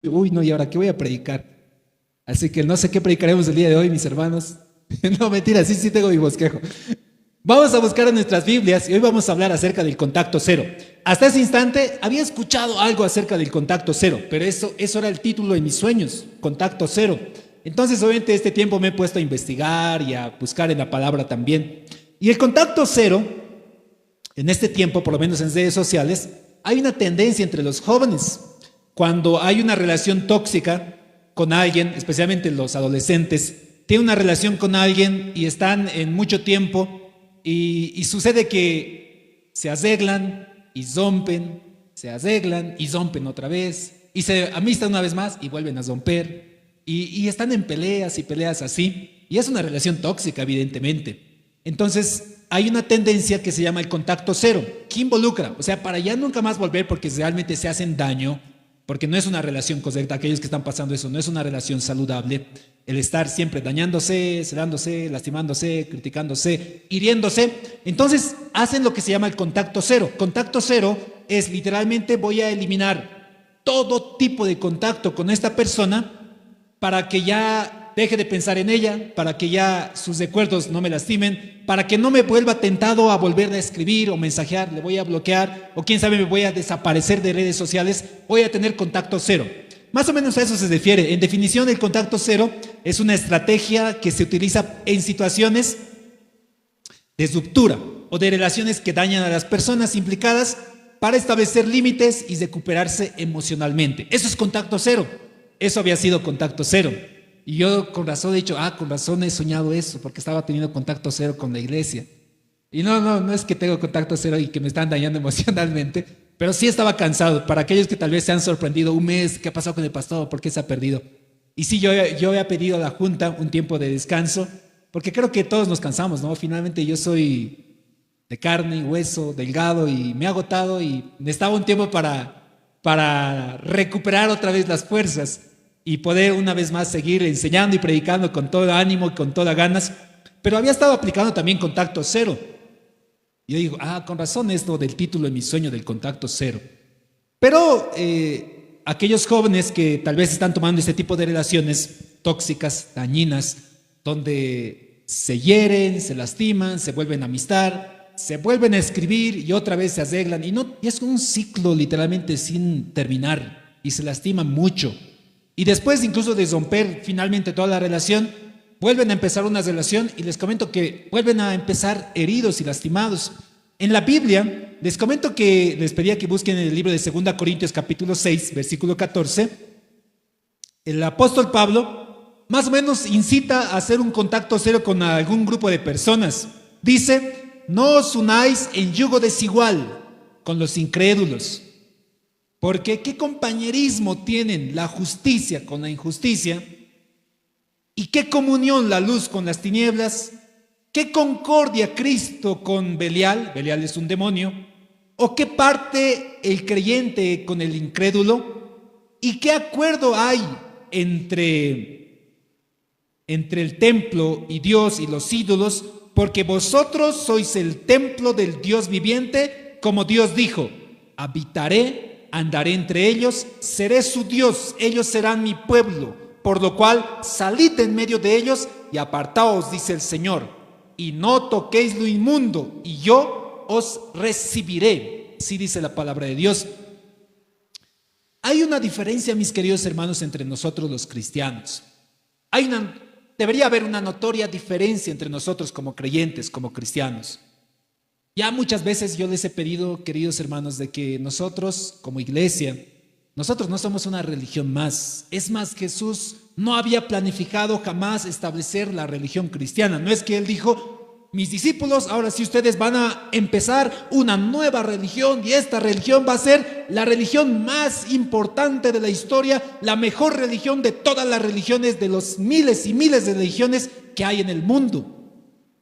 Uy, no, ¿y ahora qué voy a predicar? Así que no sé qué predicaremos el día de hoy, mis hermanos. No, mentira, sí, sí tengo mi bosquejo. Vamos a buscar en nuestras Biblias y hoy vamos a hablar acerca del contacto cero. Hasta ese instante había escuchado algo acerca del contacto cero, pero eso era el título de mis sueños, contacto cero. Entonces, obviamente, este tiempo me he puesto a investigar y a buscar en la palabra también. Y el contacto cero, en este tiempo, por lo menos en redes sociales, hay una tendencia entre los jóvenes. Cuando hay una relación tóxica con alguien, especialmente los adolescentes, tienen una relación con alguien y están en mucho tiempo y sucede que se arreglan y rompen, se arreglan y rompen otra vez y se amistan una vez más y vuelven a romper y están en peleas y peleas así y es una relación tóxica evidentemente. Entonces hay una tendencia que se llama el contacto cero, que involucra, o sea, para ya nunca más volver porque realmente se hacen daño, porque no es una relación correcta, aquellos que están pasando eso, no es una relación saludable, el estar siempre dañándose, celándose, lastimándose, criticándose, hiriéndose, entonces hacen lo que se llama el contacto cero. Contacto cero es literalmente voy a eliminar todo tipo de contacto con esta persona para que ya deje de pensar en ella, para que ya sus recuerdos no me lastimen, para que no me vuelva tentado a volver a escribir o mensajear, le voy a bloquear o quién sabe me voy a desaparecer de redes sociales, voy a tener contacto cero. Más o menos a eso se refiere. En definición, el contacto cero es una estrategia que se utiliza en situaciones de ruptura o de relaciones que dañan a las personas implicadas para establecer límites y recuperarse emocionalmente. Eso es contacto cero. Eso había sido contacto cero. Y yo con razón he dicho, con razón he soñado eso, porque estaba teniendo contacto cero con la iglesia. Y no es que tengo contacto cero y que me están dañando emocionalmente, pero sí estaba cansado. Para aquellos que tal vez se han sorprendido, un mes, ¿qué ha pasado con el pastor? ¿Por qué se ha perdido? Y sí, yo había pedido a la Junta un tiempo de descanso, porque creo que todos nos cansamos, ¿no? Finalmente yo soy de carne y hueso, delgado, y me he agotado y necesitaba un tiempo para recuperar otra vez las fuerzas y poder una vez más seguir enseñando y predicando con todo ánimo y con todas ganas. Pero había estado aplicando también contacto cero. Y yo digo, con razón esto del título de mi sueño del contacto cero. Pero aquellos jóvenes que tal vez están tomando este tipo de relaciones tóxicas, dañinas, donde se hieren, se lastiman, se vuelven a amistar, se vuelven a escribir y otra vez se arreglan. Y es un ciclo literalmente sin terminar y se lastiman mucho. Y después incluso de romper finalmente toda la relación, vuelven a empezar una relación y les comento que vuelven a empezar heridos y lastimados. En la Biblia, les comento que les pedía que busquen en el libro de 2 Corintios capítulo 6, versículo 14. El apóstol Pablo más o menos incita a hacer un contacto cero con algún grupo de personas. Dice, no os unáis en yugo desigual con los incrédulos. Porque ¿qué compañerismo tienen la justicia con la injusticia? ¿Y qué comunión la luz con las tinieblas? ¿Qué concordia Cristo con Belial? Belial es un demonio. ¿O qué parte el creyente con el incrédulo? ¿Y qué acuerdo hay entre el templo y Dios y los ídolos? Porque vosotros sois el templo del Dios viviente, como Dios dijo, habitaré, andaré entre ellos, seré su Dios, ellos serán mi pueblo, por lo cual salid en medio de ellos y apartaos, dice el Señor, y no toquéis lo inmundo, y yo os recibiré. Así dice la palabra de Dios. Hay una diferencia, mis queridos hermanos, entre nosotros los cristianos. Debería haber una notoria diferencia entre nosotros como creyentes, como cristianos. Ya muchas veces yo les he pedido, queridos hermanos, de que nosotros como iglesia, nosotros no somos una religión más. Es más, Jesús no había planificado jamás establecer la religión cristiana. No es que Él dijo, mis discípulos, ahora sí ustedes van a empezar una nueva religión y esta religión va a ser la religión más importante de la historia, la mejor religión de todas las religiones, de los miles y miles de religiones que hay en el mundo.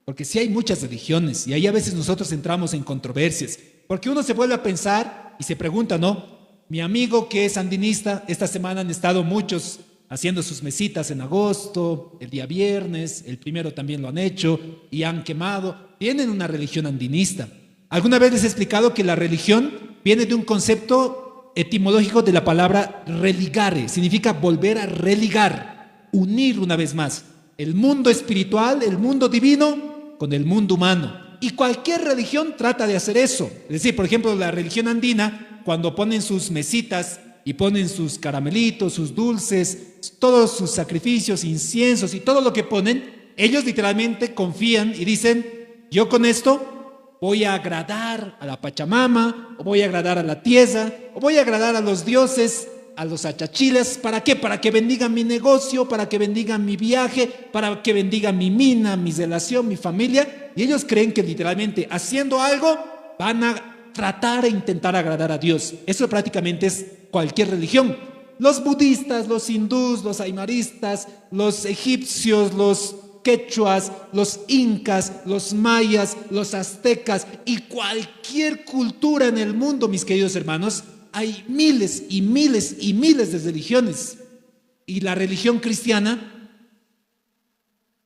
Porque sí hay muchas religiones y ahí a veces nosotros entramos en controversias. Porque uno se vuelve a pensar y se pregunta, ¿no? Mi amigo que es sandinista, esta semana han estado muchos haciendo sus mesitas en agosto, el día viernes, el primero también lo han hecho y han quemado. Tienen una religión andinista. Alguna vez les he explicado que la religión viene de un concepto etimológico de la palabra religare. Significa volver a religar, unir una vez más el mundo espiritual, el mundo divino, con el mundo humano. Y cualquier religión trata de hacer eso. Es decir, por ejemplo, la religión andina, cuando ponen sus mesitas y ponen sus caramelitos, sus dulces, todos sus sacrificios, inciensos y todo lo que ponen, ellos literalmente confían y dicen: yo con esto voy a agradar a la Pachamama, o voy a agradar a la tierra, o voy a agradar a los dioses, a los achachiles. ¿Para qué? Para que bendigan mi negocio, para que bendigan mi viaje, para que bendigan mi mina, mi relación, mi familia. Y ellos creen que literalmente haciendo algo van a tratar e intentar agradar a Dios. Eso prácticamente es cualquier religión. Los budistas, los hindús, los aymaristas, los egipcios, los quechuas, los incas, los mayas, los aztecas y cualquier cultura en el mundo, mis queridos hermanos, hay miles y miles y miles de religiones. Y la religión cristiana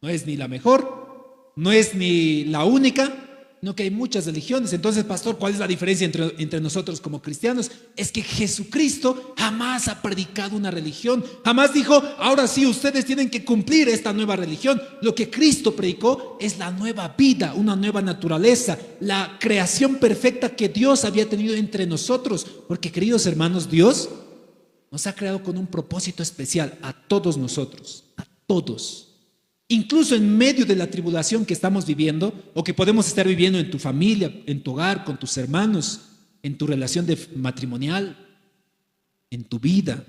no es ni la mejor, no es ni la única, no, que hay muchas religiones. Entonces, pastor, ¿cuál es la diferencia entre nosotros como cristianos? Es que Jesucristo jamás ha predicado una religión, jamás dijo: ahora sí, ustedes tienen que cumplir esta nueva religión. Lo que Cristo predicó es la nueva vida, una nueva naturaleza, la creación perfecta que Dios había tenido entre nosotros. Porque, queridos hermanos, Dios nos ha creado con un propósito especial a todos nosotros, a todos. Incluso en medio de la tribulación que estamos viviendo o que podemos estar viviendo en tu familia, en tu hogar, con tus hermanos, en tu relación matrimonial, en tu vida,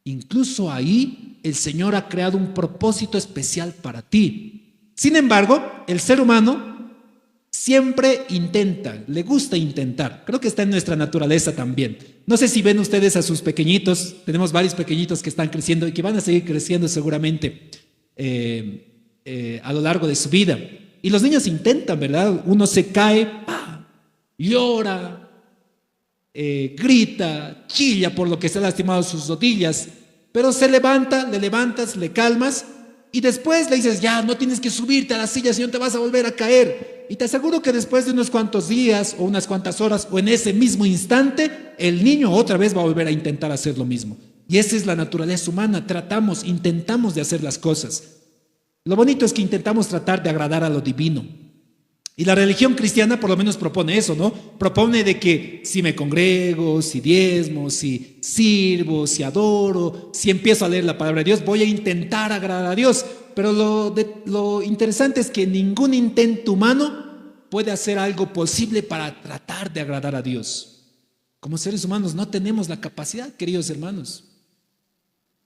incluso ahí el Señor ha creado un propósito especial para ti. Sin embargo, el ser humano siempre intenta, le gusta intentar. Creo que está en nuestra naturaleza también. No sé si ven ustedes a sus pequeñitos. Tenemos varios pequeñitos que están creciendo y que van a seguir creciendo seguramente a lo largo de su vida. Y los niños intentan, ¿verdad? Uno se cae, llora, grita, chilla por lo que se ha lastimado sus rodillas, pero se levanta, le levantas, le calmas y después le dices: ya, no tienes que subirte a la silla, si no te vas a volver a caer. Y te aseguro que después de unos cuantos días o unas cuantas horas o en ese mismo instante, el niño otra vez va a volver a intentar hacer lo mismo. Y esa es la naturaleza humana. Intentamos de hacer las cosas. Lo bonito es que intentamos tratar de agradar a lo divino. Y la religión cristiana por lo menos propone eso, ¿no? Propone de que si me congrego, si diezmo, si sirvo, si adoro, si empiezo a leer la palabra de Dios, voy a intentar agradar a Dios. Pero lo interesante es que ningún intento humano puede hacer algo posible para tratar de agradar a Dios. Como seres humanos no tenemos la capacidad, queridos hermanos.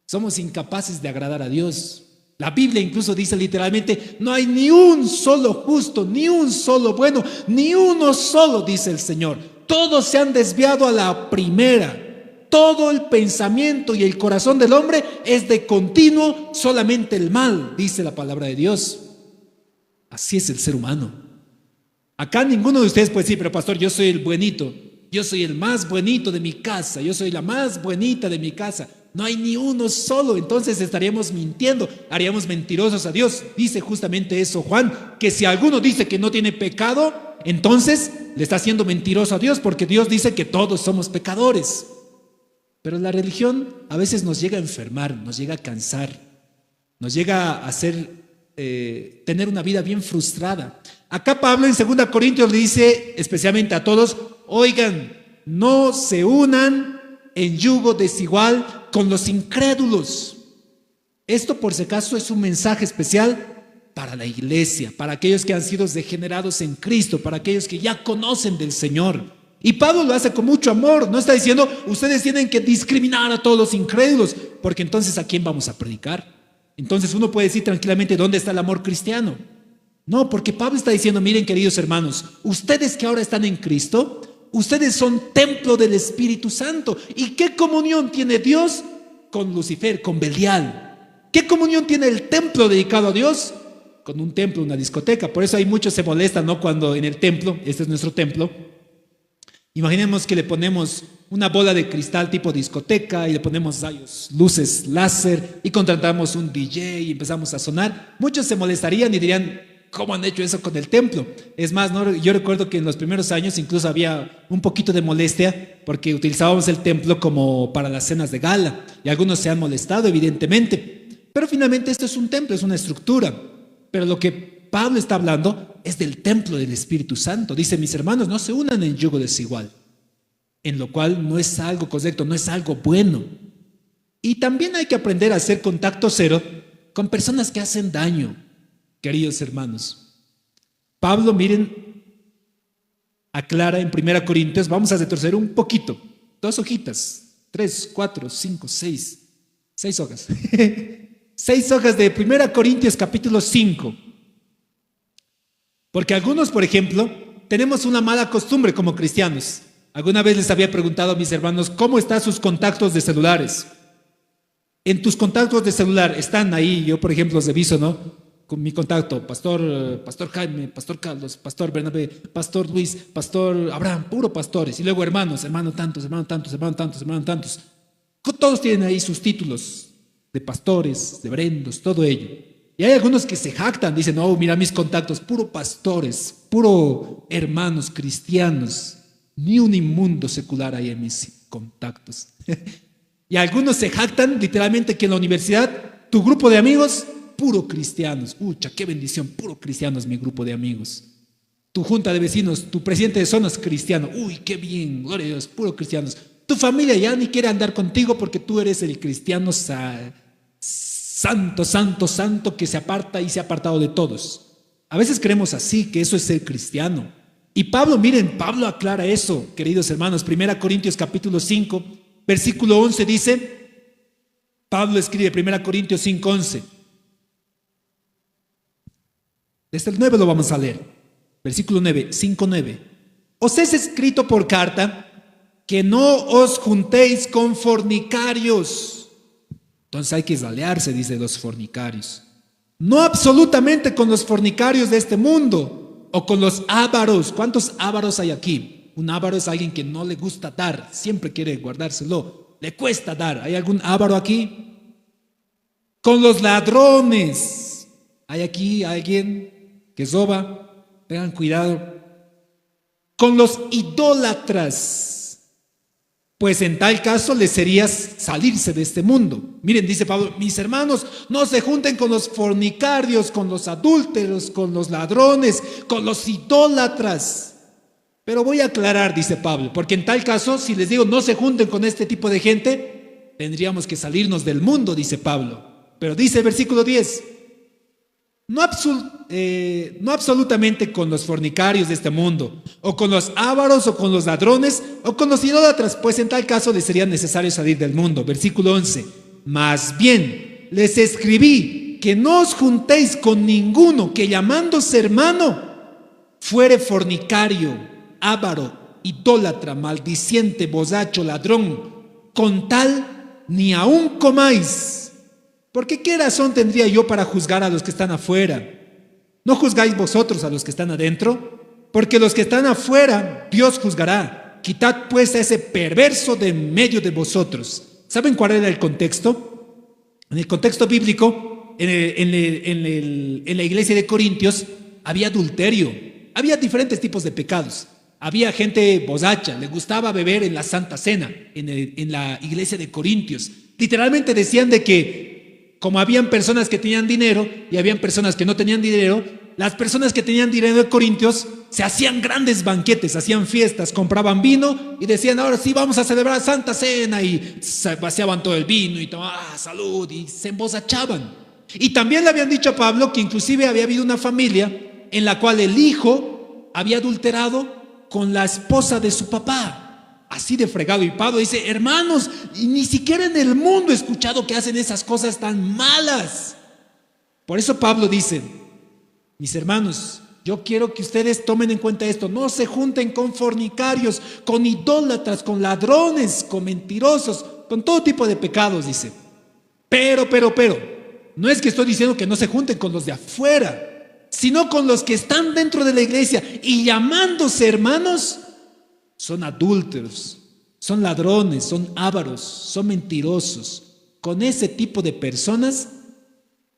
Somos incapaces de agradar a Dios. La Biblia incluso dice literalmente: no hay ni un solo justo, ni un solo bueno, ni uno solo, dice el Señor. Todos se han desviado a la primera. Todo el pensamiento y el corazón del hombre es de continuo solamente el mal, dice la palabra de Dios. Así es el ser humano. Acá ninguno de ustedes puede decir: pero pastor, yo soy el buenito, yo soy el más buenito de mi casa, yo soy la más buenita de mi casa. No hay ni uno solo. Entonces estaríamos mintiendo, haríamos mentirosos a Dios. Dice justamente eso Juan, que si alguno dice que no tiene pecado, entonces le está haciendo mentiroso a Dios, porque Dios dice que todos somos pecadores. Pero la religión a veces nos llega a enfermar, nos llega a cansar, nos llega a hacer tener una vida bien frustrada. Acá Pablo en 2 Corintios le dice especialmente a todos: oigan, no se unan en yugo desigual con los incrédulos. Esto, por si acaso, es un mensaje especial para la iglesia, para aquellos que han sido degenerados en Cristo, para aquellos que ya conocen del Señor. Y Pablo lo hace con mucho amor. No está diciendo: ustedes tienen que discriminar a todos los incrédulos, porque entonces ¿a quién vamos a predicar? Entonces uno puede decir tranquilamente: ¿dónde está el amor cristiano? No, porque Pablo está diciendo: miren, queridos hermanos, ustedes que ahora están en Cristo, ustedes son templo del Espíritu Santo. ¿Y qué comunión tiene Dios con Lucifer, con Belial? ¿Qué comunión tiene el templo dedicado a Dios con un templo, una discoteca? Por eso hay muchos se molestan, ¿no? Cuando en el templo, este es nuestro templo, imaginemos que le ponemos una bola de cristal tipo discoteca y le ponemos rayos, luces láser y contratamos un DJ y empezamos a sonar. Muchos se molestarían y dirían: ¿cómo han hecho eso con el templo? Es más, ¿no? Yo recuerdo que en los primeros años incluso había un poquito de molestia porque utilizábamos el templo como para las cenas de gala y algunos se han molestado, evidentemente. Pero finalmente esto es un templo, es una estructura. Pero lo que Pablo está hablando es del templo del Espíritu Santo. Dice, mis hermanos, no se unan en yugo desigual, en lo cual no es algo correcto, no es algo bueno. Y también hay que aprender a hacer contacto cero con personas que hacen daño, queridos hermanos. Pablo, miren, aclara en 1 Corintios, vamos a retroceder un poquito, 2 hojitas, 3, 4, 5, 6, 6 hojas. 6 hojas de 1 Corintios capítulo 5. Porque algunos, por ejemplo, tenemos una mala costumbre como cristianos. Alguna vez les había preguntado a mis hermanos, ¿cómo están sus contactos de celulares? En tus contactos de celular están ahí, yo por ejemplo los reviso, ¿no? Con mi contacto, pastor Jaime, pastor Carlos, pastor Bernabé, pastor Luis, pastor Abraham, puro pastores. Y luego hermanos, hermano tantos, hermano tantos, hermano tantos, hermano tantos. Todos tienen ahí sus títulos de pastores, de brendos, todo ello. Y hay algunos que se jactan, dicen, oh, mira mis contactos, puro pastores, puro hermanos cristianos. Ni un inmundo secular hay en mis contactos. Y algunos se jactan literalmente que en la universidad, tu grupo de amigos, puro cristianos. Ucha, qué bendición, puro cristianos mi grupo de amigos. Tu junta de vecinos, tu presidente de zona es cristiano. Uy, qué bien, gloria a Dios, puro cristianos. Tu familia ya ni quiere andar contigo porque tú eres el cristiano santo, santo, santo que se aparta y se ha apartado de todos. A veces creemos así, que eso es ser cristiano. Y Pablo, miren, Pablo aclara eso, queridos hermanos. 1 Corintios capítulo 5, versículo 11 dice, Pablo escribe 1 Corintios 5, 11. Desde el 9 lo vamos a leer. Versículo 9, 5, 9. Os es escrito por carta que no os juntéis con fornicarios. Entonces hay que salearse, dice, los fornicarios. No absolutamente con los fornicarios de este mundo o con los ávaros. ¿Cuántos ávaros hay aquí? Un ávaro es alguien que no le gusta dar, siempre quiere guardárselo, le cuesta dar. ¿Hay algún ávaro aquí? Con los ladrones. ¿Hay aquí alguien que roba? Tengan cuidado. Con los idólatras. Pues en tal caso les sería salirse de este mundo. Miren, dice Pablo, mis hermanos, no se junten con los fornicarios, con los adúlteros, con los ladrones, con los idólatras. Pero voy a aclarar, dice Pablo, porque en tal caso, si les digo no se junten con este tipo de gente, tendríamos que salirnos del mundo, dice Pablo. Pero dice el versículo 10, no absolutamente con los fornicarios de este mundo, o con los ávaros, o con los ladrones, o con los idólatras, pues en tal caso les sería necesario salir del mundo. Versículo 11, más bien les escribí que no os juntéis con ninguno que llamándose hermano fuere fornicario, ávaro, idólatra, maldiciente, borracho, ladrón, con tal ni aún comáis. Porque ¿qué razón tendría yo para juzgar a los que están afuera? ¿No juzgáis vosotros a los que están adentro? Porque los que están afuera, Dios juzgará. Quitad pues a ese perverso de en medio de vosotros. ¿Saben cuál era el contexto? En el contexto bíblico, en la iglesia de Corintios, había adulterio. Había diferentes tipos de pecados. Había gente borracha, le gustaba beber en la Santa Cena, en la iglesia de Corintios. Literalmente decían de que como habían personas que tenían dinero y habían personas que no tenían dinero, las personas que tenían dinero de Corintios se hacían grandes banquetes, hacían fiestas, compraban vino y decían, ahora sí vamos a celebrar Santa Cena, y se vaciaban todo el vino y tomaban salud y se emborrachaban. Y también le habían dicho a Pablo que inclusive había habido una familia en la cual el hijo había adulterado con la esposa de su papá. Así de fregado. Y Pablo dice, hermanos, ni siquiera en el mundo he escuchado que hacen esas cosas tan malas. Por eso Pablo dice, mis hermanos, yo quiero que ustedes tomen en cuenta esto. No se junten con fornicarios, con idólatras, con ladrones, con mentirosos, con todo tipo de pecados, dice. Pero, no es que estoy diciendo que no se junten con los de afuera, sino con los que están dentro de la iglesia y llamándose hermanos, son adúlteros, son ladrones, son ávaros, son mentirosos. Con ese tipo de personas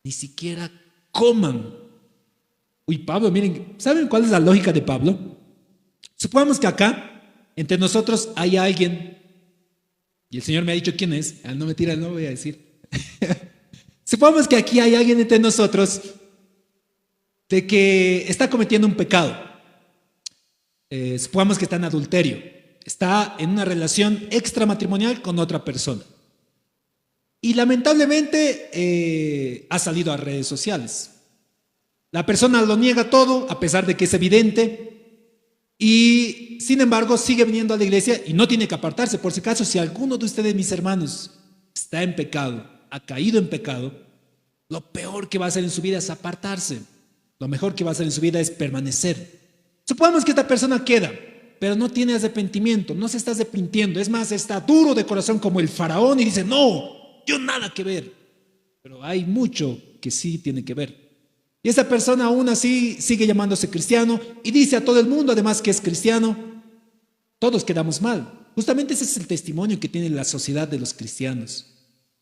ni siquiera coman. Uy, Pablo, miren, ¿saben cuál es la lógica de Pablo? Supongamos que acá, entre nosotros, hay alguien, y el Señor me ha dicho quién es, no mentira, no voy a decir. Supongamos que aquí hay alguien entre nosotros de que está cometiendo un pecado. Supongamos que está en adulterio, está en una relación extramatrimonial con otra persona. Y lamentablemente ha salido a redes sociales. La persona lo niega todo, a pesar de que es evidente, y sin embargo sigue viniendo a la iglesia y no tiene que apartarse. Por si acaso, si alguno de ustedes, mis hermanos, está en pecado, ha caído en pecado, lo peor que va a hacer en su vida es apartarse. Lo mejor que va a hacer en su vida es permanecer. Supongamos que esta persona queda, pero no tiene arrepentimiento, no se está arrepintiendo. Es más, está duro de corazón como el faraón y dice, no, yo nada que ver. Pero hay mucho que sí tiene que ver. Y esa persona aún así sigue llamándose cristiano y dice a todo el mundo además que es cristiano. Todos quedamos mal. Justamente ese es el testimonio que tiene la sociedad de los cristianos.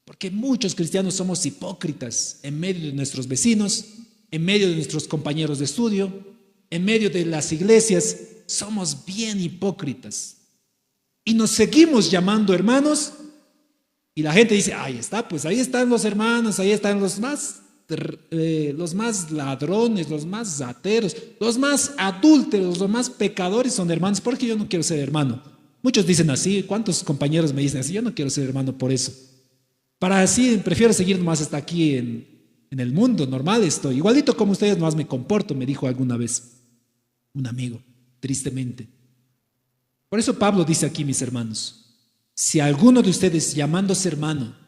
Porque muchos cristianos somos hipócritas en medio de nuestros vecinos, en medio de nuestros compañeros de estudio, en medio de las iglesias. Somos bien hipócritas. Y nos seguimos llamando hermanos y la gente dice, ahí está, pues ahí están los hermanos, ahí están los más ladrones, los más ateros, los más adúlteros, los más pecadores son hermanos, porque yo no quiero ser hermano. Muchos dicen así, ¿cuántos compañeros me dicen así? Yo no quiero ser hermano por eso. Para así, prefiero seguir nomás hasta aquí en el mundo, normal estoy. Igualito como ustedes nomás me comporto, me dijo alguna vez un amigo, tristemente. Por eso Pablo dice aquí, mis hermanos, si alguno de ustedes llamándose hermano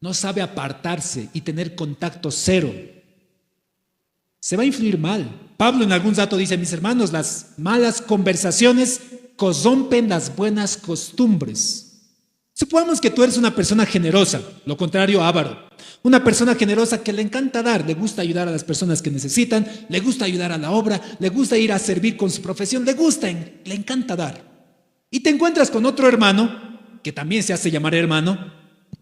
no sabe apartarse y tener contacto cero, se va a influir mal. Pablo en algún dato dice, mis hermanos, las malas conversaciones corrompen las buenas costumbres. Supongamos que tú eres una persona generosa, lo contrario, avaro. Una persona generosa que le encanta dar, le gusta ayudar a las personas que necesitan, le gusta ayudar a la obra, le gusta ir a servir con su profesión, le encanta dar. Y te encuentras con otro hermano, que también se hace llamar hermano,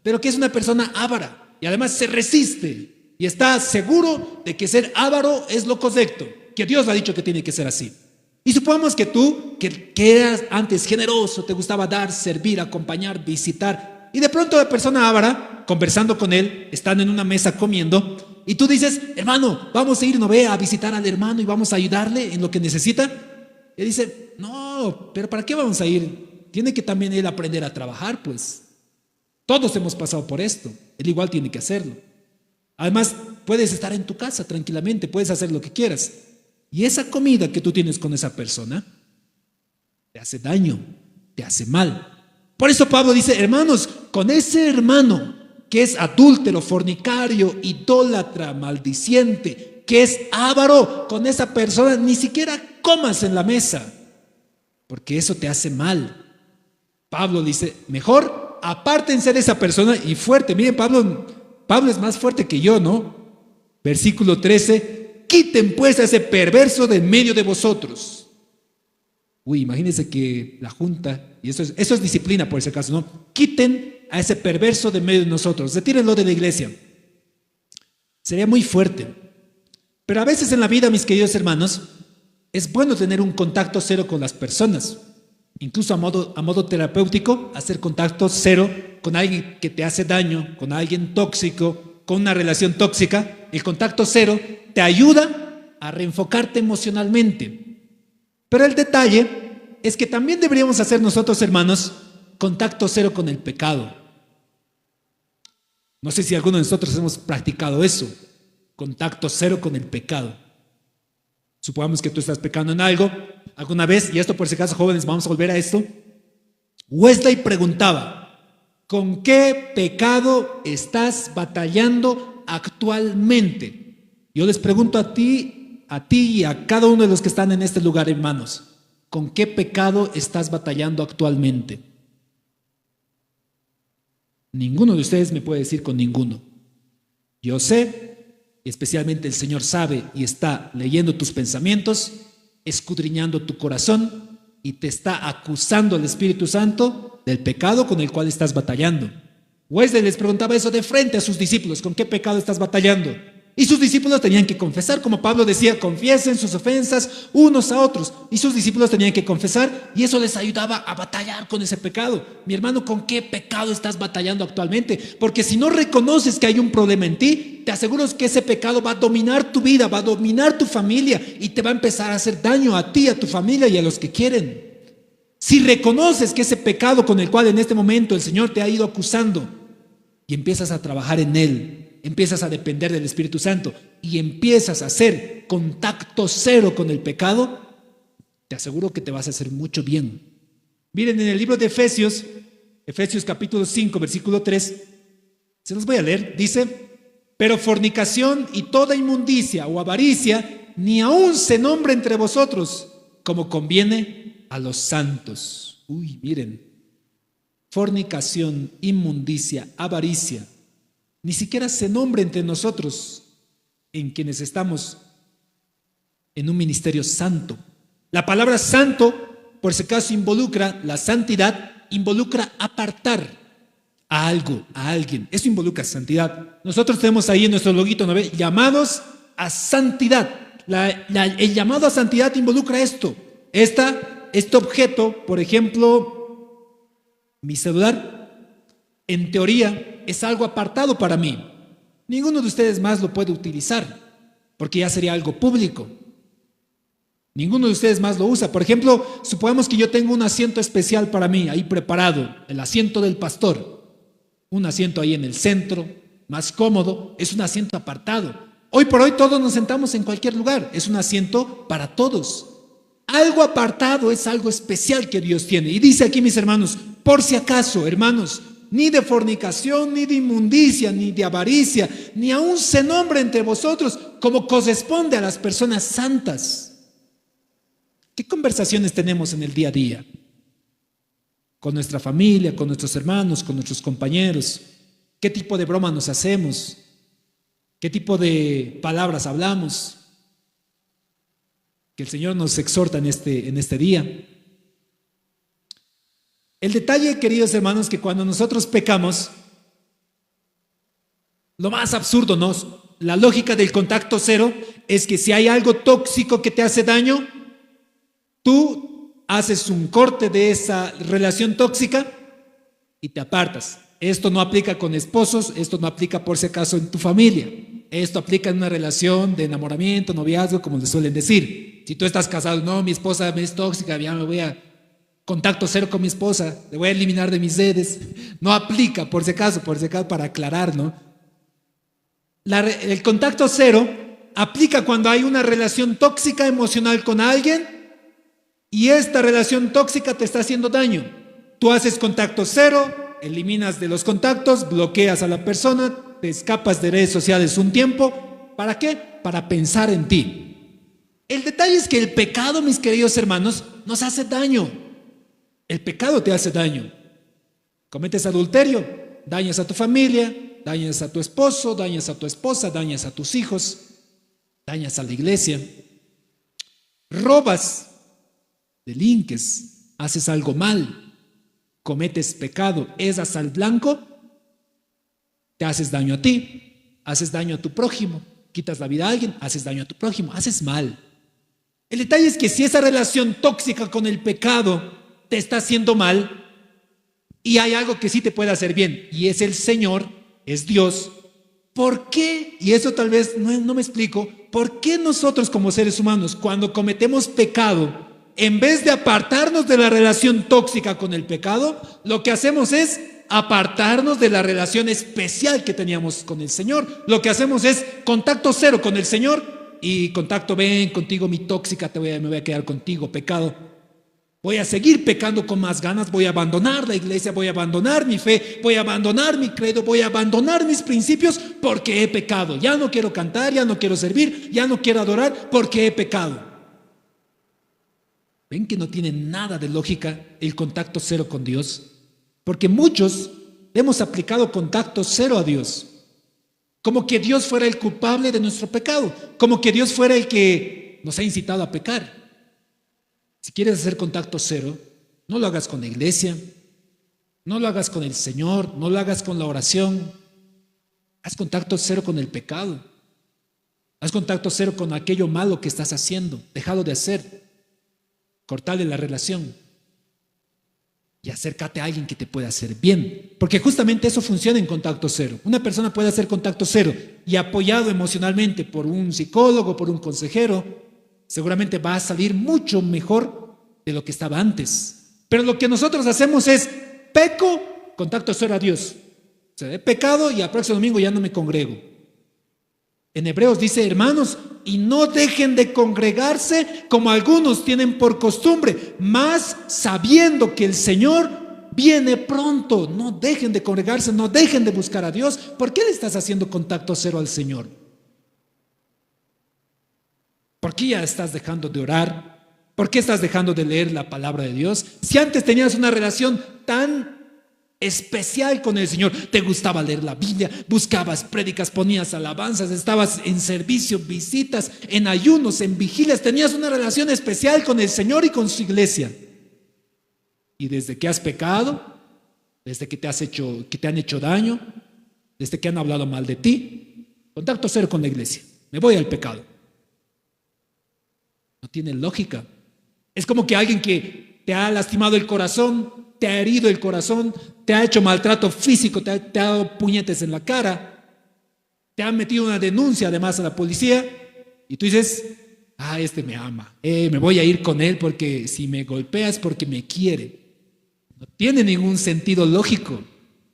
pero que es una persona avara y además se resiste y está seguro de que ser avaro es lo correcto, que Dios le ha dicho que tiene que ser así. Y supongamos que tú, que eras antes generoso, te gustaba dar, servir, acompañar, visitar, y de pronto la persona avara, conversando con él, están en una mesa comiendo, y tú dices, hermano, vamos a ir, no ve, a visitar al hermano y vamos a ayudarle en lo que necesita. Y él dice, no, pero ¿para qué vamos a ir? Tiene que también él aprender a trabajar, pues. Todos hemos pasado por esto, él igual tiene que hacerlo. Además, puedes estar en tu casa tranquilamente, puedes hacer lo que quieras. Y esa comida que tú tienes con esa persona te hace daño, te hace mal. Por eso Pablo dice, hermanos, con ese hermano que es adúltero, fornicario, idólatra, maldiciente, que es avaro, con esa persona ni siquiera comas en la mesa, porque eso te hace mal. Pablo dice, mejor apártense de esa persona y fuerte. Miren, Pablo es más fuerte que yo, ¿no? Versículo 13. Quiten pues a ese perverso de en medio de vosotros. Uy, imagínense que la junta, y eso es disciplina por ese caso, ¿no? Quiten a ese perverso de en medio de nosotros, retírenlo de la iglesia. Sería muy fuerte. Pero a veces en la vida, mis queridos hermanos, es bueno tener un contacto cero con las personas. Incluso a modo terapéutico, hacer contacto cero con alguien que te hace daño, con alguien tóxico, con una relación tóxica. El contacto cero te ayuda a reenfocarte emocionalmente. Pero el detalle es que también deberíamos hacer nosotros, hermanos, contacto cero con el pecado. No sé si alguno de nosotros hemos practicado eso, contacto cero con el pecado. Supongamos que tú estás pecando en algo alguna vez, y esto por si acaso, jóvenes, vamos a volver a esto. Wesley preguntaba, ¿con qué pecado estás batallando actualmente? Yo les pregunto a ti y a cada uno de los que están en este lugar, hermanos, ¿con qué pecado estás batallando actualmente? Ninguno de ustedes me puede decir con ninguno. Yo sé, especialmente el Señor sabe y está leyendo tus pensamientos, escudriñando tu corazón y te está acusando el Espíritu Santo del pecado con el cual estás batallando. Wesley les preguntaba eso de frente a sus discípulos, ¿con qué pecado estás batallando? Y sus discípulos tenían que confesar, como Pablo decía, confiesen sus ofensas unos a otros. Y sus discípulos tenían que confesar y eso les ayudaba a batallar con ese pecado. Mi hermano, ¿con qué pecado estás batallando actualmente? Porque si no reconoces que hay un problema en ti, te aseguro que ese pecado va a dominar tu vida, va a dominar tu familia y te va a empezar a hacer daño a ti, a tu familia y a los que quieren. Si reconoces que ese pecado con el cual en este momento el Señor te ha ido acusando y empiezas a trabajar en él, empiezas a depender del Espíritu Santo y empiezas a hacer contacto cero con el pecado, te aseguro que te vas a hacer mucho bien. Miren, en el libro de Efesios, Efesios capítulo 5, versículo 3, se los voy a leer, dice: pero fornicación y toda inmundicia o avaricia ni aun se nombre entre vosotros, como conviene a los santos. Uy, miren, fornicación, inmundicia, avaricia, ni siquiera se nombre entre nosotros, en quienes estamos en un ministerio santo. La palabra santo, por si acaso, involucra la santidad, involucra apartar a algo, a alguien. Eso involucra santidad. Nosotros tenemos ahí en nuestro loguito, ¿no ve? Llamados a santidad. El llamado a santidad involucra esto. Este objeto, por ejemplo, mi celular, en teoría es algo apartado para mí. Ninguno de ustedes más lo puede utilizar porque ya sería algo público. Ninguno de ustedes más lo usa. Por ejemplo, supongamos que yo tengo un asiento especial para mí, ahí preparado, el asiento del pastor. Un asiento ahí en el centro, más cómodo, es un asiento apartado. Hoy por hoy todos nos sentamos en cualquier lugar, es un asiento para todos. Algo apartado es algo especial que Dios tiene. Y dice aquí, mis hermanos, por si acaso, hermanos, ni de fornicación, ni de inmundicia, ni de avaricia, ni aun se nombre entre vosotros, como corresponde a las personas santas. ¿Qué conversaciones tenemos en el día a día? Con nuestra familia, con nuestros hermanos, con nuestros compañeros. ¿Qué tipo de broma nos hacemos? ¿Qué tipo de palabras hablamos? Que el Señor nos exhorta en este día. El detalle, queridos hermanos, que cuando nosotros pecamos, lo más absurdo, ¿no? La lógica del contacto cero es que si hay algo tóxico que te hace daño, tú haces un corte de esa relación tóxica y te apartas. Esto no aplica con esposos, esto no aplica por si acaso en tu familia. Esto aplica en una relación de enamoramiento, noviazgo, como le suelen decir. Si tú estás casado, no, mi esposa me es tóxica, ya me voy a contacto cero con mi esposa, le voy a eliminar de mis redes. No aplica, por si acaso, para aclarar, ¿no? El contacto cero aplica cuando hay una relación tóxica emocional con alguien y esta relación tóxica te está haciendo daño. Tú haces contacto cero, eliminas de los contactos, bloqueas a la persona, te escapas de redes sociales un tiempo. ¿Para qué? Para pensar en ti. El detalle es que el pecado, mis queridos hermanos, nos hace daño. El pecado te hace daño. Cometes adulterio, dañas a tu familia, dañas a tu esposo, dañas a tu esposa, dañas a tus hijos, dañas a la iglesia. Robas, delinques, haces algo mal, cometes pecado, esas al blanco, te haces daño a ti, haces daño a tu prójimo, quitas la vida a alguien, haces daño a tu prójimo, haces mal. El detalle es que si esa relación tóxica con el pecado te está haciendo mal y hay algo que sí te puede hacer bien y es el Señor, es Dios, ¿por qué? Y eso tal vez no me explico, ¿por qué nosotros como seres humanos cuando cometemos pecado, en vez de apartarnos de la relación tóxica con el pecado, lo que hacemos es apartarnos de la relación especial que teníamos con el Señor? Lo que hacemos es contacto cero con el Señor y contacto, ven contigo mi tóxica, me voy a quedar contigo, pecado. Voy a seguir pecando con más ganas, voy a abandonar la iglesia, voy a abandonar mi fe, voy a abandonar mi credo, voy a abandonar mis principios porque he pecado. Ya no quiero cantar, ya no quiero servir, ya no quiero adorar porque he pecado. ¿Ven que no tiene nada de lógica el contacto cero con Dios? Porque muchos hemos aplicado contacto cero a Dios. Como que Dios fuera el culpable de nuestro pecado, como que Dios fuera el que nos ha incitado a pecar. Si quieres hacer contacto cero, no lo hagas con la iglesia, no lo hagas con el Señor, no lo hagas con la oración. Haz contacto cero con el pecado. Haz contacto cero con aquello malo que estás haciendo, déjalo de hacer, cortarle la relación y acércate a alguien que te pueda hacer bien, porque justamente eso funciona en contacto cero. Una persona puede hacer contacto cero y apoyado emocionalmente por un psicólogo, por un consejero, seguramente va a salir mucho mejor de lo que estaba antes. Pero lo que nosotros hacemos es, peco, contacto cero a Dios. O sea, he pecado y al próximo domingo ya no me congrego. En Hebreos dice, hermanos, y no dejen de congregarse como algunos tienen por costumbre, mas sabiendo que el Señor viene pronto. No dejen de congregarse, no dejen de buscar a Dios. ¿Por qué le estás haciendo contacto cero al Señor? ¿Por qué ya estás dejando de orar? ¿Por qué estás dejando de leer la palabra de Dios? Si antes tenías una relación tan especial con el Señor, te gustaba leer la Biblia, buscabas prédicas, ponías alabanzas, estabas en servicio, visitas, en ayunos, en vigilias, tenías una relación especial con el Señor y con su iglesia. Y desde que has pecado, desde que te han hecho daño, desde que han hablado mal de ti, contacto cero con la iglesia, me voy al pecado. No tiene lógica. Es como que alguien que te ha lastimado el corazón, te ha herido el corazón, te ha hecho maltrato físico, te ha dado puñetes en la cara, te ha metido una denuncia además a la policía y tú dices, este me ama, me voy a ir con él porque si me golpea es porque me quiere. No tiene ningún sentido lógico,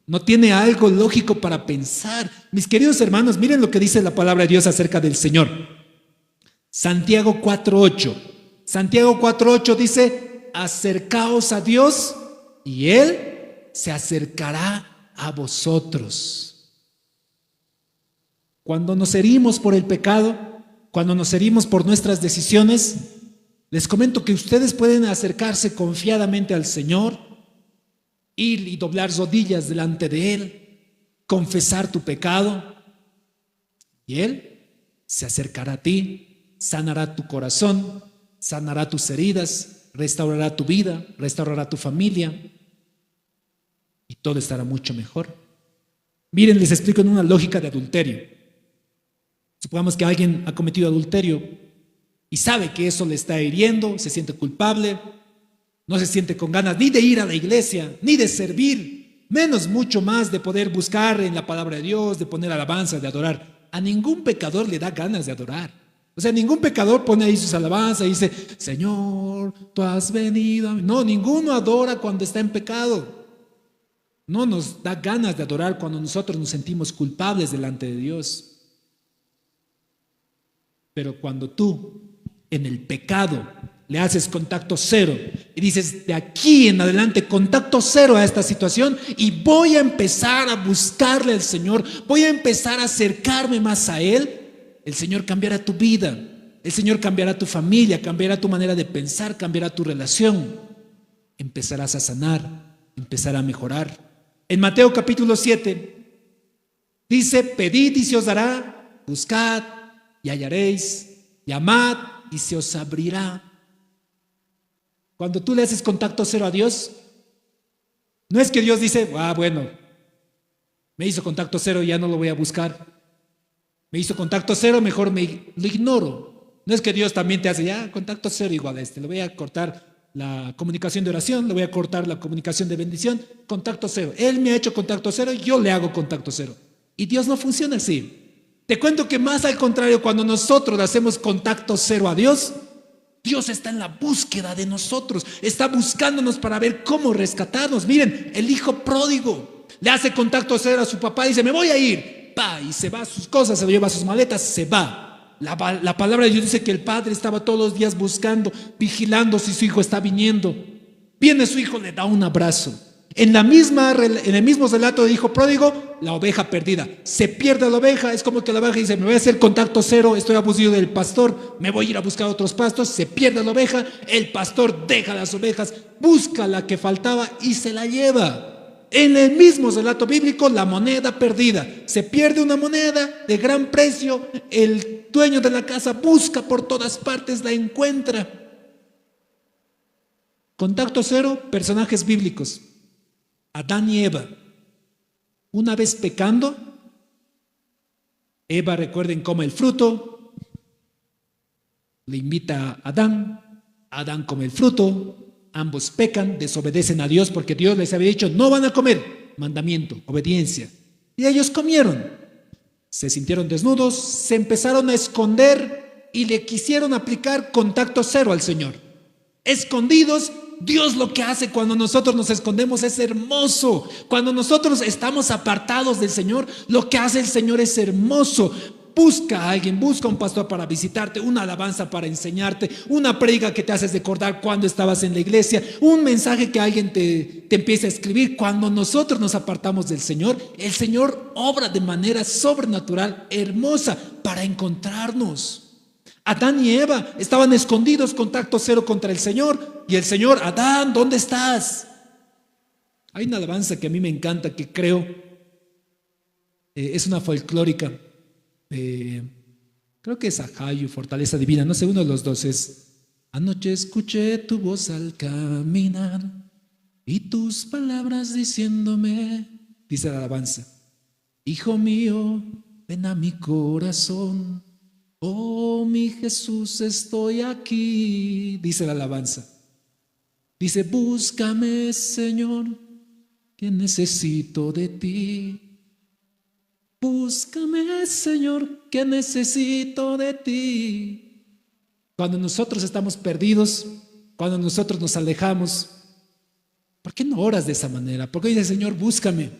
no tiene algo lógico para pensar. Mis queridos hermanos, miren lo que dice la palabra de Dios acerca del Señor. Santiago 4:8. Santiago 4:8 dice, acercaos a Dios y Él se acercará a vosotros. Cuando nos herimos por el pecado, cuando nos herimos por nuestras decisiones, les comento que ustedes pueden acercarse confiadamente al Señor, ir y doblar rodillas delante de Él, confesar tu pecado, y Él se acercará a ti, sanará tu corazón, sanará tus heridas, restaurará tu vida, restaurará tu familia y todo estará mucho mejor. Miren, les explico en una lógica de adulterio. Supongamos que alguien ha cometido adulterio y sabe que eso le está hiriendo, se siente culpable, no se siente con ganas ni de ir a la iglesia, ni de servir, menos mucho más de poder buscar en la palabra de Dios, de poner alabanza, de adorar. A ningún pecador le da ganas de adorar. O sea, ningún pecador pone ahí sus alabanzas y dice, Señor, tú has venido a mí. No, ninguno adora cuando está en pecado. No nos da ganas de adorar cuando nosotros nos sentimos culpables delante de Dios. Pero cuando tú en el pecado le haces contacto cero y dices, de aquí en adelante contacto cero a esta situación y voy a empezar a buscarle al Señor, voy a empezar a acercarme más a Él, el Señor cambiará tu vida, el Señor cambiará tu familia, cambiará tu manera de pensar, cambiará tu relación. Empezarás a sanar, empezará a mejorar. En Mateo capítulo 7 dice, pedid y se os dará, buscad y hallaréis, llamad y se os abrirá. Cuando tú le haces contacto cero a Dios, no es que Dios dice, bueno, me hizo contacto cero, ya no lo voy a buscar. Me hizo contacto cero, mejor lo ignoro. No es que Dios también te hace, contacto cero igual a este. Le voy a cortar la comunicación de oración, le voy a cortar la comunicación de bendición, contacto cero. Él me ha hecho contacto cero, yo le hago contacto cero. Y Dios no funciona así. Te cuento que más al contrario, cuando nosotros hacemos contacto cero a Dios, Dios está en la búsqueda de nosotros, está buscándonos para ver cómo rescatarnos. Miren, el hijo pródigo le hace contacto cero a su papá y dice, me voy a ir. Y se va a sus cosas, se lleva sus maletas, se va. La palabra de Dios dice que el padre estaba todos los días buscando, vigilando si su hijo está viniendo. Viene su hijo, le da un abrazo. En el mismo relato del hijo pródigo, la oveja perdida. Se pierde la oveja, es como que la oveja dice, me voy a hacer contacto cero, estoy abusivo del pastor, me voy a ir a buscar otros pastos. Se pierde la oveja, el pastor deja las ovejas, busca la que faltaba y se la lleva. En el mismo relato bíblico, la moneda perdida. Se pierde una moneda de gran precio, el dueño de la casa busca por todas partes, la encuentra. Contacto cero, personajes bíblicos. Adán y Eva. Una vez pecando, Eva, recuerden, come el fruto, Le invita a Adán. Adán come el fruto. Ambos pecan, desobedecen a Dios porque Dios les había dicho, no van a comer. Mandamiento, obediencia. Y ellos comieron. Se sintieron desnudos, se empezaron a esconder y le quisieron aplicar contacto cero al Señor. Escondidos, Dios lo que hace cuando nosotros nos escondemos es hermoso. Cuando nosotros estamos apartados del Señor, lo que hace el Señor es hermoso. Busca a alguien, busca un pastor para visitarte, una alabanza para enseñarte, una predica que te haces recordar cuando estabas en la iglesia, un mensaje que alguien te empiece a escribir. Cuando nosotros nos apartamos del Señor, el Señor obra de manera sobrenatural, hermosa, para encontrarnos. Adán y Eva estaban escondidos, contacto cero contra el Señor. Y el Señor, Adán, ¿dónde estás? Hay una alabanza que a mí me encanta, que creo es una folclórica. Creo que es Ajayu, Fortaleza Divina, no sé, uno de los dos es: anoche escuché tu voz al caminar y tus palabras diciéndome, dice la alabanza, hijo mío, ven a mi corazón, oh mi Jesús, estoy aquí, dice la alabanza. Dice, búscame, Señor, que necesito de ti. Búscame, Señor, que necesito de ti. Cuando nosotros estamos perdidos, cuando nosotros nos alejamos, ¿por qué no oras de esa manera? ¿Por qué dices, Señor, búscame?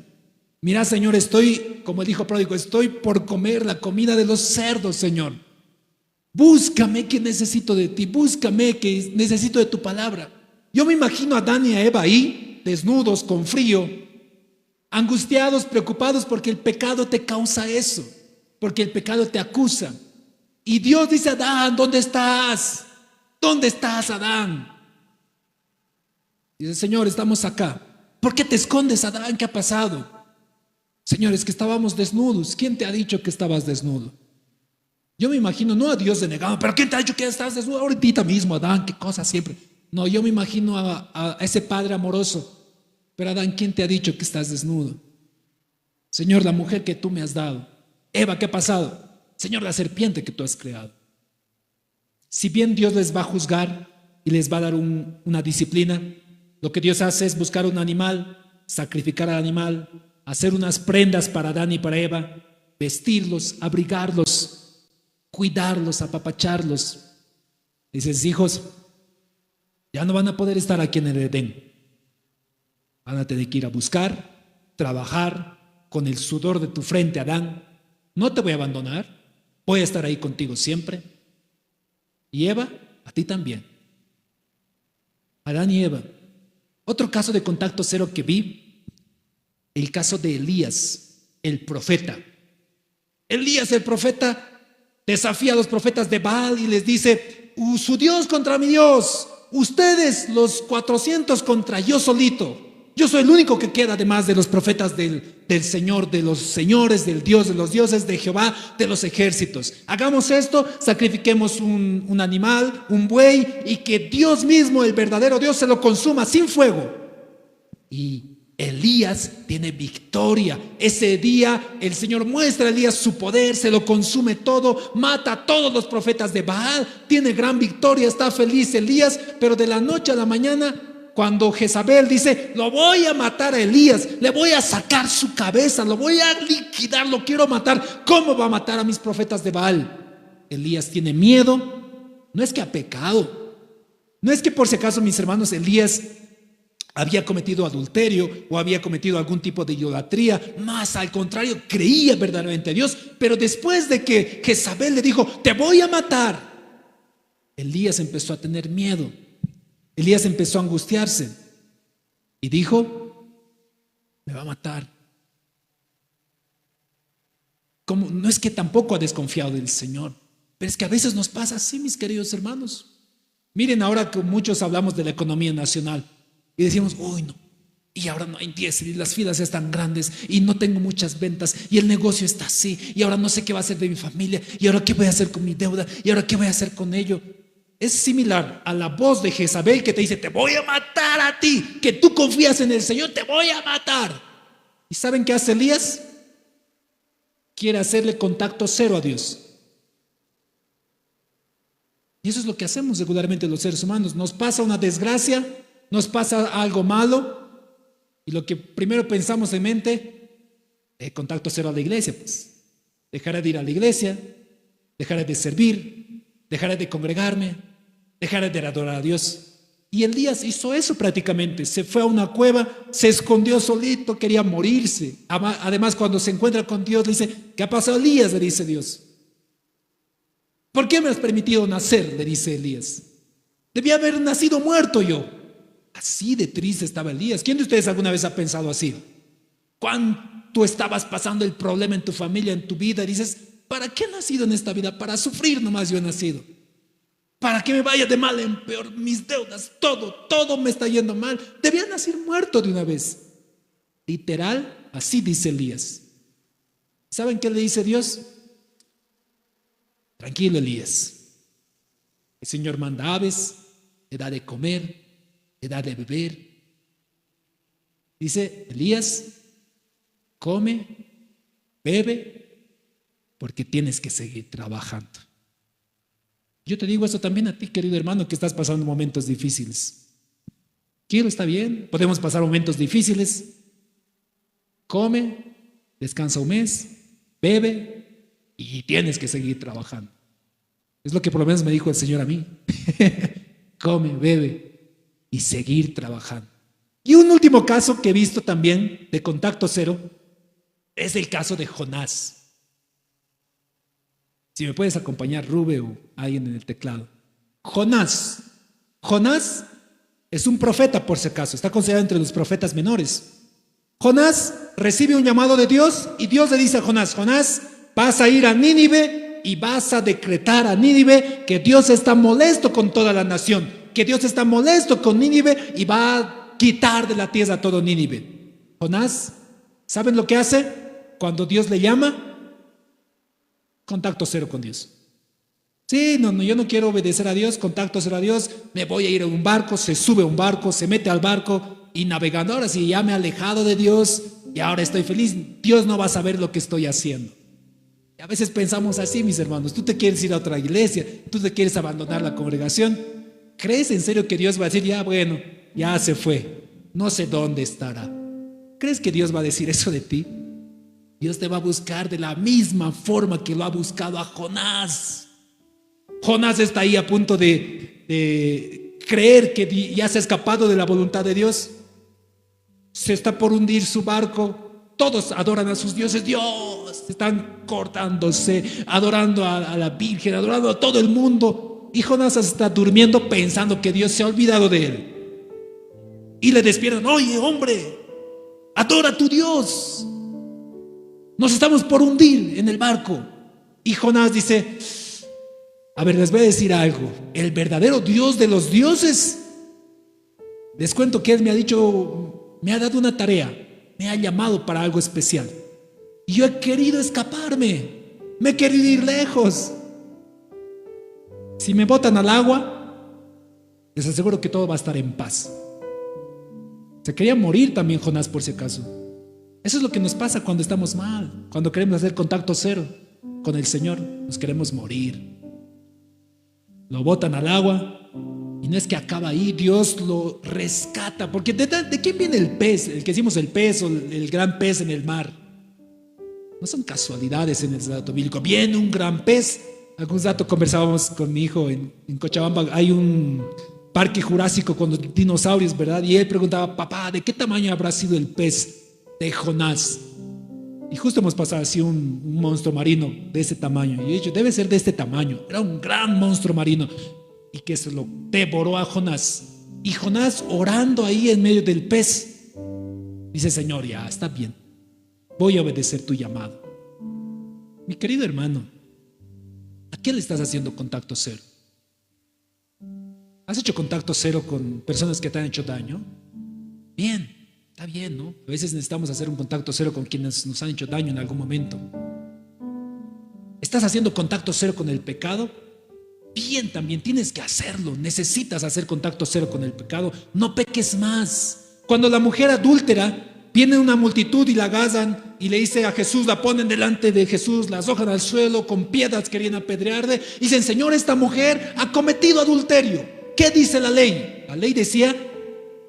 Mira, Señor, estoy, como el hijo pródigo, estoy por comer la comida de los cerdos, Señor. Búscame, que necesito de ti. Búscame, que necesito de tu palabra. Yo me imagino a Adán y a Eva ahí, desnudos, con frío, angustiados, preocupados, porque el pecado te causa eso, porque el pecado te acusa. Y Dios dice, Adán, ¿dónde estás? ¿Dónde estás, Adán? Dice, Señor, estamos acá. ¿Por qué te escondes, Adán? ¿Qué ha pasado? Señor, es que estábamos desnudos. ¿Quién te ha dicho que estabas desnudo? Yo me imagino, no a Dios denegado, pero ¿quién te ha dicho que estás desnudo? Ahorita mismo, Adán, qué cosa siempre. No, yo me imagino a ese padre amoroso. Pero Adán, ¿quién te ha dicho que estás desnudo? Señor, la mujer que tú me has dado. Eva, ¿qué ha pasado? Señor, la serpiente que tú has creado. Si bien Dios les va a juzgar y les va a dar una disciplina, lo que Dios hace es buscar un animal, sacrificar al animal, hacer unas prendas para Adán y para Eva, vestirlos, abrigarlos, cuidarlos, apapacharlos. Dices, hijos, ya no van a poder estar aquí en el Edén. Van a tener que ir a buscar, trabajar con el sudor de tu frente, Adán. No te voy a abandonar, voy a estar ahí contigo siempre. Y Eva, a ti también. Adán y Eva. Otro caso de contacto cero que vi, el caso de Elías, el profeta. Elías, el profeta, desafía a los profetas de Baal y les dice, su Dios contra mi Dios, ustedes los 400 contra yo solito. Yo soy el único que queda, además de los profetas del Señor, de los señores, del Dios, de los dioses, de Jehová, de los ejércitos. Hagamos esto, sacrifiquemos un animal, un buey, y que Dios mismo, el verdadero Dios, se lo consuma sin fuego. Y Elías tiene victoria. Ese día el Señor muestra a Elías su poder, se lo consume todo, mata a todos los profetas de Baal, tiene gran victoria, está feliz Elías, pero de la noche a la mañana, cuando Jezabel dice, lo voy a matar a Elías, le voy a sacar su cabeza, lo voy a liquidar, lo quiero matar, ¿cómo va a matar a mis profetas de Baal? Elías tiene miedo, no es que ha pecado, no es que por si acaso, mis hermanos, Elías había cometido adulterio o había cometido algún tipo de idolatría, más al contrario, creía verdaderamente a Dios, pero después de que Jezabel le dijo, te voy a matar, Elías empezó a tener miedo. Elías empezó a angustiarse y dijo, me va a matar. Como, no es que tampoco ha desconfiado del Señor, pero es que a veces nos pasa así, mis queridos hermanos. Miren, ahora que muchos hablamos de la economía nacional y decimos, uy, no, y ahora no hay diésel y las filas están grandes y no tengo muchas ventas y el negocio está así y ahora no sé qué va a hacer de mi familia y ahora qué voy a hacer con mi deuda y ahora qué voy a hacer con ello. Es similar a la voz de Jezabel que te dice, te voy a matar a ti, que tú confías en el Señor, te voy a matar. ¿Y saben qué hace Elías? Quiere hacerle contacto cero a Dios. Y eso es lo que hacemos regularmente los seres humanos. Nos pasa una desgracia, nos pasa algo malo, y lo que primero pensamos en mente, contacto cero a la iglesia, pues. Dejaré de ir a la iglesia, dejaré de servir, dejaré de congregarme, dejaré de adorar a Dios. Y Elías hizo eso prácticamente, se fue a una cueva, se escondió solito, quería morirse. Además, cuando se encuentra con Dios, le dice: ¿qué ha pasado, Elías?, le dice Dios. ¿Por qué me has permitido nacer?, le dice Elías. Debía haber nacido muerto yo. Así de triste estaba Elías. ¿Quién de ustedes alguna vez ha pensado así? ¿Cuánto estabas pasando el problema en tu familia, en tu vida? Y dices: ¿para qué he nacido en esta vida? Para sufrir nomás yo he nacido. Para que me vaya de mal en peor, mis deudas, todo me está yendo mal. Debía nacer muerto de una vez. Literal, así dice Elías. ¿Saben qué le dice Dios? Tranquilo, Elías. El Señor manda aves, le da de comer, le da de beber. Dice: Elías, come, bebe, porque tienes que seguir trabajando. Yo te digo eso también a ti, querido hermano, que estás pasando momentos difíciles. Quiero, está bien, podemos pasar momentos difíciles. Come, descansa un mes, bebe y tienes que seguir trabajando. Es lo que por lo menos me dijo el Señor a mí. Come, bebe y seguir trabajando. Y un último caso que he visto también de contacto cero es el caso de Jonás. Si me puedes acompañar, Rube, o alguien en el teclado. Jonás es un profeta, por si acaso, está considerado entre los profetas menores. Jonás recibe un llamado de Dios y Dios le dice a Jonás: Jonás, vas a ir a Nínive y vas a decretar a Nínive que Dios está molesto con toda la nación, que Dios está molesto con Nínive y va a quitar de la tierra todo Nínive. Jonás, ¿saben lo que hace cuando Dios le llama? Contacto cero con Dios. Sí, no, yo no quiero obedecer a Dios, contacto cero a Dios, me voy a ir a un barco, se sube a un barco, se mete al barco y navegando. Ahora sí, ya me he alejado de Dios y ahora estoy feliz. Dios no va a saber lo que estoy haciendo. Y a veces pensamos así, mis hermanos. Tú te quieres ir a otra iglesia, tú te quieres abandonar la congregación. ¿Crees en serio que Dios va a decir: ya bueno, ya se fue, no sé dónde estará? ¿Crees que Dios va a decir eso de ti? Dios te va a buscar de la misma forma que lo ha buscado a Jonás. Jonás está ahí a punto de creer que ya se ha escapado de la voluntad de Dios. Se está por hundir su barco. Todos adoran a sus dioses. Dios, están cortándose, adorando a la Virgen, adorando a todo el mundo. Y Jonás está durmiendo pensando que Dios se ha olvidado de él. Y le despiertan: oye, hombre, adora a tu Dios. Nos estamos por hundir en el barco. Y Jonás dice: a ver, les voy a decir algo. El verdadero Dios de los dioses, les cuento que Él me ha dicho, me ha dado una tarea, me ha llamado para algo especial. Y yo he querido escaparme, me he querido ir lejos. Si me botan al agua, les aseguro que todo va a estar en paz. Se quería morir también Jonás, por si acaso. Eso es lo que nos pasa cuando estamos mal, cuando queremos hacer contacto cero con el Señor, nos queremos morir. Lo botan al agua y no es que acaba ahí, Dios lo rescata. Porque ¿de quién viene el pez? El que hicimos el pez o el gran pez en el mar. No son casualidades en el relato bíblico. Viene un gran pez. Algún rato conversábamos con mi hijo en Cochabamba. Hay un parque jurásico con los dinosaurios, ¿verdad? Y él preguntaba: papá, ¿de qué tamaño habrá sido el pez de Jonás? Y justo hemos pasado así un monstruo marino de ese tamaño. Y yo he dicho: debe ser de este tamaño. Era un gran monstruo marino y que se lo devoró a Jonás. Y Jonás, orando ahí en medio del pez, dice: Señor, ya está bien, voy a obedecer tu llamado. Mi querido hermano, ¿a qué le estás haciendo contacto cero? ¿Has hecho contacto cero con personas que te han hecho daño? Bien. Está bien, ¿no? A veces necesitamos hacer un contacto cero con quienes nos han hecho daño en algún momento. ¿Estás haciendo contacto cero con el pecado? Bien, también tienes que hacerlo. Necesitas hacer contacto cero con el pecado. No peques más. Cuando la mujer adúltera Viene una multitud y la agarran y le dice a Jesús, la ponen delante de Jesús, la arrojan al suelo, con piedras querían apedrearle. Y dicen: Señor, esta mujer ha cometido adulterio. ¿Qué dice la ley? La ley decía: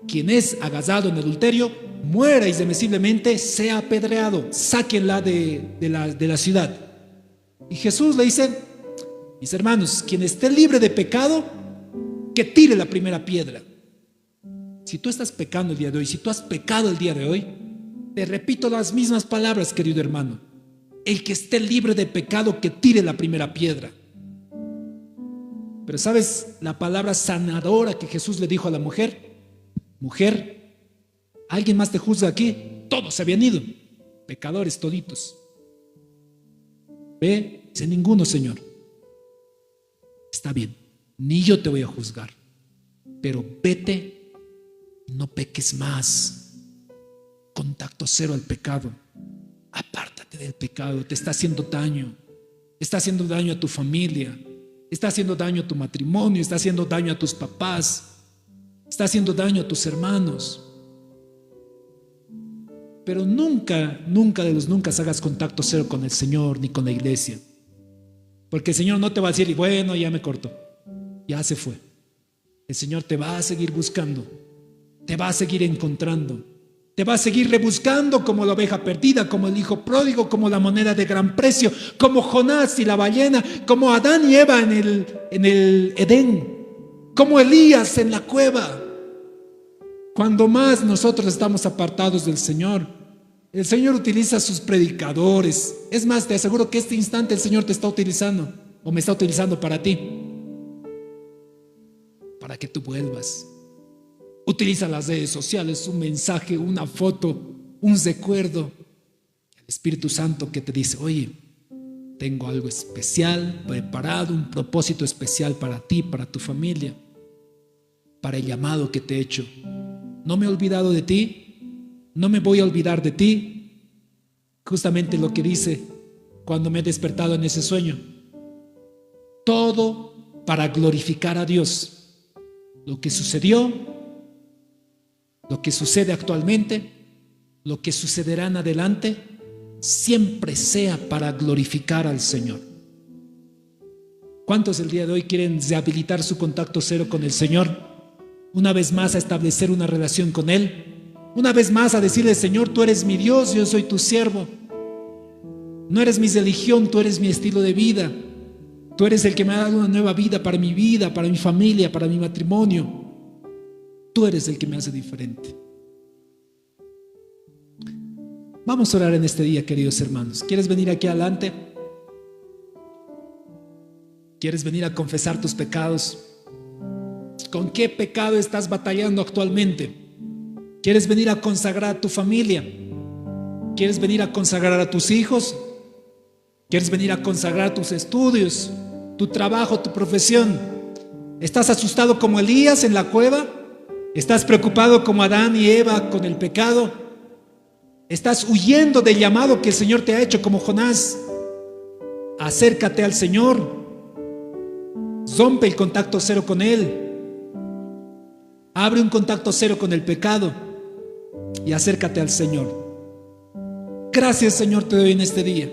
quien es agasado en adulterio, muera irremisiblemente, sea apedreado, sáquenla de la ciudad. Y Jesús le dice: mis hermanos, quien esté libre de pecado, que tire la primera piedra. Si tú estás pecando el día de hoy, si tú has pecado el día de hoy, te repito las mismas palabras, querido hermano: el que esté libre de pecado, que tire la primera piedra. Pero ¿sabes la palabra sanadora que Jesús le dijo a la mujer? Mujer, ¿alguien más te juzga aquí? Todos se habían ido, pecadores toditos. Ve, dice: ninguno, Señor. Está bien, ni yo te voy a juzgar, pero vete, no peques más. Contacto cero al pecado. Apártate del pecado, te está haciendo daño. Está haciendo daño a tu familia, está haciendo daño a tu matrimonio, está haciendo daño a tus papás, está haciendo daño a tus hermanos. Pero nunca, nunca de los nunca hagas contacto cero con el Señor ni con la iglesia, porque el Señor no te va a decir: y bueno, ya me cortó, ya se fue. El Señor te va a seguir buscando, te va a seguir encontrando, te va a seguir rebuscando, como la oveja perdida, como el hijo pródigo, como la moneda de gran precio, como Jonás y la ballena, como Adán y Eva en el Edén, como Elías en la cueva. Cuando más nosotros estamos apartados del Señor, el Señor utiliza a sus predicadores. Es más, te aseguro que este instante el Señor te está utilizando, o me está utilizando para ti, para que tú vuelvas. Utiliza las redes sociales, un mensaje, una foto, un recuerdo. El Espíritu Santo que te dice: oye, tengo algo especial preparado, un propósito especial para ti, para tu familia, para el llamado que te he hecho. No me he olvidado de ti, no me voy a olvidar de ti. Justamente lo que dice cuando me he despertado en ese sueño: todo para glorificar a Dios. Lo que sucedió, lo que sucede actualmente, lo que sucederá en adelante, siempre sea para glorificar al Señor. ¿Cuántos el día de hoy quieren rehabilitar su contacto cero con el Señor? Una vez más a establecer una relación con Él, una vez más a decirle: Señor, tú eres mi Dios, yo soy tu siervo. No eres mi religión, tú eres mi estilo de vida. Tú eres el que me ha dado una nueva vida, para mi familia, para mi matrimonio. Tú eres el que me hace diferente. Vamos a orar en este día, queridos hermanos. ¿Quieres venir aquí adelante? ¿Quieres venir a confesar tus pecados? ¿Con qué pecado estás batallando actualmente? ¿Quieres venir a consagrar a tu familia? ¿Quieres venir a consagrar a tus hijos? ¿Quieres venir a consagrar tus estudios, tu trabajo, tu profesión? ¿Estás asustado como Elías en la cueva? ¿Estás preocupado como Adán y Eva con el pecado? ¿Estás huyendo del llamado que el Señor te ha hecho como Jonás? Acércate al Señor. Rompe el contacto cero con Él. Abre un contacto cero con el pecado y acércate al Señor. Gracias, Señor, te doy en este día.